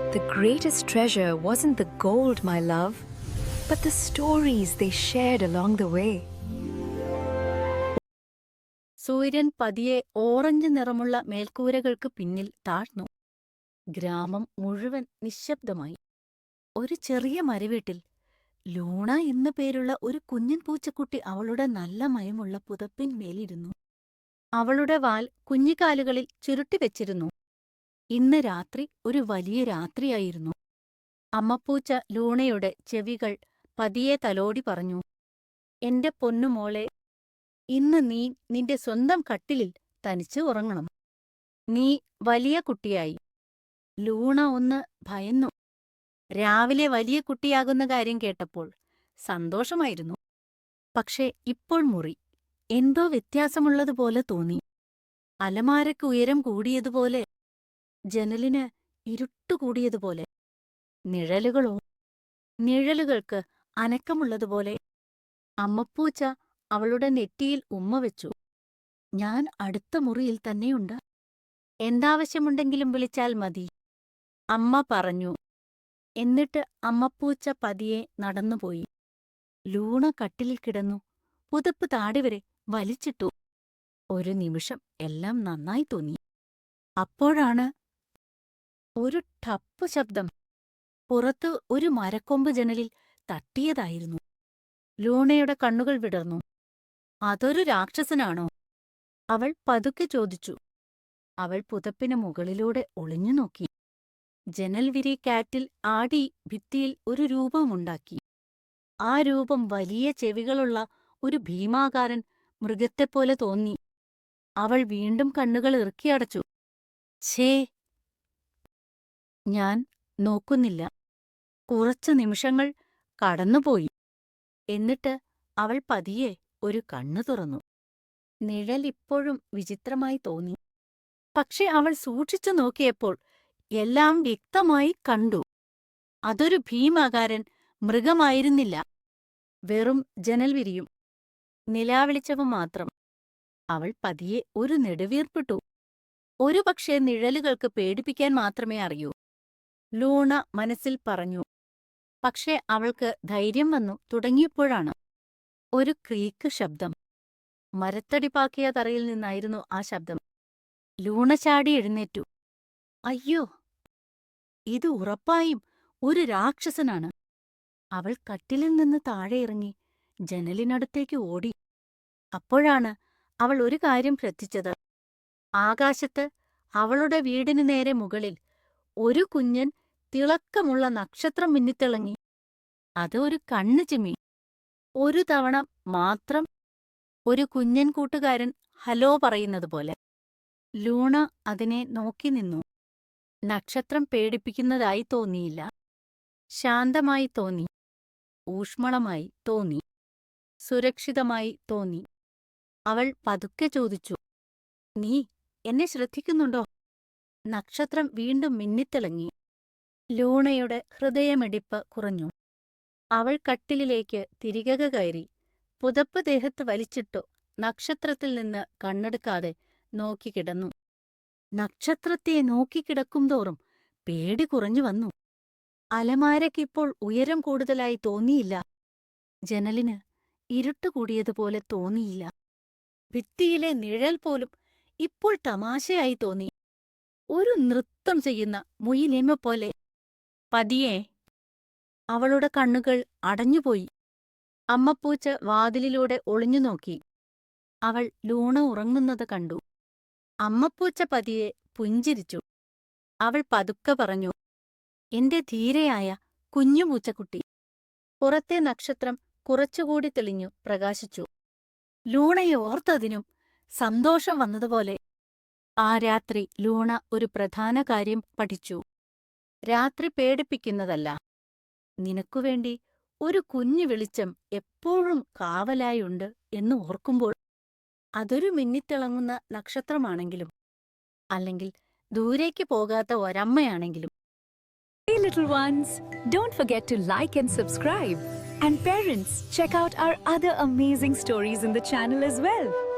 The greatest treasure wasn't the gold, my love, but the stories they shared along the way. സൂര്യൻ പതിയെ orange നിറമുള്ള മേൽക്കൂരകൾക്ക് പിന്നിൽ താഴ്ന്നു. ഗ്രാമം മുഴുവൻ നിശ്ശബ്ദമായി. ഒരു ചെറിയ മരവീട്ടിൽ ലൂണ എന്നു പേരുള്ള ഒരു കുഞ്ഞൻ പൂച്ചക്കുട്ടി അവളുടെ നല്ല മയമുള്ള പുതപ്പിന്മേലിരുന്നു. അവളുടെ വാൽ കുഞ്ഞിക്കാലുകളിൽ ചുരുട്ടിവെച്ചിരുന്നു. ഇന്ന് രാത്രി ഒരു വലിയ രാത്രിയായിരുന്നു. അമ്മപ്പൂച്ച ലൂണയുടെ ചെവികൾ പതിയെ തലോടി പറഞ്ഞു, "എന്റെ പൊന്നുമോളെ, ഇന്ന് നീ നിന്റെ സ്വന്തം കട്ടിലിൽ തനിച്ച് ഉറങ്ങണം. നീ വലിയ കുട്ടിയായി." ലൂണ ഒന്ന് ഭയന്നു. രാവിലെ വലിയ കുട്ടിയാകുന്ന കാര്യം കേട്ടപ്പോൾ സന്തോഷമായിരുന്നു. പക്ഷേ ഇപ്പോൾ മുറി എന്തോ വ്യത്യാസമുള്ളതുപോലെ തോന്നി. അലമാരയ്ക്ക് ഉയരം കൂടിയതുപോലെ, ജനലിന് ഇരുട്ടുകൂടിയതുപോലെ. നിഴലുകളോ? നിഴലുകൾക്ക് അനക്കമുള്ളതുപോലെ. അമ്മപ്പൂച്ച അവളുടെ നെറ്റിയിൽ ഉമ്മ വെച്ചു. "ഞാൻ അടുത്ത മുറിയിൽ തന്നെയുണ്ട്. എന്താവശ്യമുണ്ടെങ്കിലും വിളിച്ചാൽ മതി," അമ്മ പറഞ്ഞു. എന്നിട്ട് അമ്മപ്പൂച്ച പതിയെ നടന്നുപോയി. ലൂണ കട്ടിലിൽ കിടന്നു. പുതപ്പ് താടിവരെ വലിച്ചിട്ടു. ഒരു നിമിഷം എല്ലാം നന്നായി തോന്നി. അപ്പോഴാണ് ഒരു ടപ്പ് ശബ്ദം. പുറത്ത് ഒരു മരക്കൊമ്പ് ജനലിൽ തട്ടിയതായിരുന്നു. ലൂണയുടെ കണ്ണുകൾ വിടർന്നു. "അതൊരു രാക്ഷസനാണോ?" അവൾ പതുക്കെ ചോദിച്ചു. അവൾ പുതപ്പിന് മുകളിലൂടെ ഒളിഞ്ഞു നോക്കി. ജനൽവിരി കാറ്റിൽ ആടി ഭിത്തിയിൽ ഒരു രൂപമുണ്ടാക്കി. ആ രൂപം വലിയ ചെവികളുള്ള ഒരു ഭീമാകാരൻ മൃഗത്തെപ്പോലെ തോന്നി. അവൾ വീണ്ടും കണ്ണുകൾ ഇറുക്കിയടച്ചു. ഛേ! ഞാൻ നോക്കുന്നില്ല. കുറച്ചു നിമിഷങ്ങൾ കടന്നുപോയി. എന്നിട്ട് അവൾ പതിയെ ഒരു കണ്ണു തുറന്നു. നിഴൽ ഇപ്പോഴും വിചിത്രമായി തോന്നി. പക്ഷെ അവൾ സൂക്ഷിച്ചു നോക്കിയപ്പോൾ എല്ലാം വ്യക്തമായി കണ്ടു. അതൊരു ഭീമാകാരൻ മൃഗമായിരുന്നില്ല. വെറും ജനൽവിരിയും നിലാവെളിച്ചവും മാത്രം. അവൾ പതിയെ ഒരു നെടുവീർപ്പിട്ടു. ഒരുപക്ഷേ നിഴലുകൾക്ക് പേടിപ്പിക്കാൻ മാത്രമേ അറിയൂ, ലൂണ മനസ്സിൽ പറഞ്ഞു. പക്ഷേ അവൾക്ക് ധൈര്യം വന്നു തുടങ്ങിയപ്പോഴാണ് ഒരു ക്രീക്ക് ശബ്ദം. മരത്തടിപ്പാക്കിയ തറയിൽ നിന്നായിരുന്നു ആ ശബ്ദം. ലൂണ ചാടി എഴുന്നേറ്റു. അയ്യോ, ഇത് ഉറപ്പായും ഒരു രാക്ഷസനാണ്. അവൾ കട്ടിലിൽ നിന്ന് താഴെ ഇറങ്ങി ജനലിനടുത്തേക്ക് ഓടി. അപ്പോഴാണ് അവൾ ഒരു കാര്യം ശ്രദ്ധിച്ചത്. ആകാശത്ത് അവളുടെ വീടിനു നേരെ മുകളിൽ ഒരു കുഞ്ഞൻ തിളക്കമുള്ള നക്ഷത്രം മിന്നിത്തിളങ്ങി. അത് ഒരു കണ്ണു ചിമ്മി. ഒരു തവണ മാത്രം, ഒരു കുഞ്ഞൻ കൂട്ടുകാരൻ ഹലോ പറയുന്നത് പോലെ. ലൂണ അതിനെ നോക്കി നിന്നു. നക്ഷത്രം പേടിപ്പിക്കുന്നതായി തോന്നിയില്ല. ശാന്തമായി തോന്നി. ഊഷ്മളമായി തോന്നി. സുരക്ഷിതമായി തോന്നി. അവൾ പതുക്കെ ചോദിച്ചു, "നീ എന്നെ ശ്രദ്ധിക്കുന്നുണ്ടോ?" നക്ഷത്രം വീണ്ടും മിന്നിത്തിളങ്ങി. ലൂണയുടെ ഹൃദയമിടിപ്പ് കുറഞ്ഞു. അവൾ കട്ടിലിലേക്ക് തിരികെ കയറി. പുതപ്പ് ദേഹത്ത് വലിച്ചിട്ടു നക്ഷത്രത്തിൽ നിന്ന് കണ്ണെടുക്കാതെ നോക്കിക്കിടന്നു. നക്ഷത്രത്തെ നോക്കിക്കിടക്കുംതോറും പേടി കുറഞ്ഞു വന്നു. അലമാരയ്ക്കിപ്പോൾ ഉയരം കൂടുതലായി തോന്നിയില്ല. ജനലിന് ഇരുട്ടുകൂടിയതുപോലെ തോന്നിയില്ല. ഭിത്തിയിലെ നിഴൽ പോലും ഇപ്പോൾ തമാശയായി തോന്നി. ഒരു നൃത്തം ചെയ്യുന്ന മുയിലെമ്മ പോലെ. പതിയെ അവളുടെ കണ്ണുകൾ അടഞ്ഞുപോയി. അമ്മപ്പൂച്ച വാതിലിലൂടെ ഒളിഞ്ഞുനോക്കി. അവൾ ലൂണ ഉറങ്ങുന്നത് കണ്ടു. അമ്മപ്പൂച്ച പതിയെ പുഞ്ചിരിച്ചു. അവൾ പതുക്കെ പറഞ്ഞു, "എന്റെ ധീരയായ കുഞ്ഞു പൂച്ചക്കുട്ടി." പുറത്തെ നക്ഷത്രം കുറച്ചുകൂടി തെളിഞ്ഞു പ്രകാശിച്ചു. ലൂണയെ ഓർത്തതിനും സന്തോഷം വന്നതുപോലെ. ആ രാത്രി ലൂണ ഒരു പ്രധാന കാര്യം പഠിച്ചു. രാത്രി പേടിപ്പിക്കുന്നതല്ല. നിനക്കുവേണ്ടി ഒരു കുഞ്ഞു വെളിച്ചം എപ്പോഴും കാവലായുണ്ട് എന്ന് ഓർക്കുമ്പോൾ, അതൊരു മിന്നിത്തിളങ്ങുന്ന നക്ഷത്രമാണെങ്കിലും, അല്ലെങ്കിൽ ദൂരേക്ക് പോകാത്ത ഒരമ്മയാണെങ്കിലും. Hey little ones, don't forget to like and subscribe. And parents, check out our other amazing stories in the channel as well.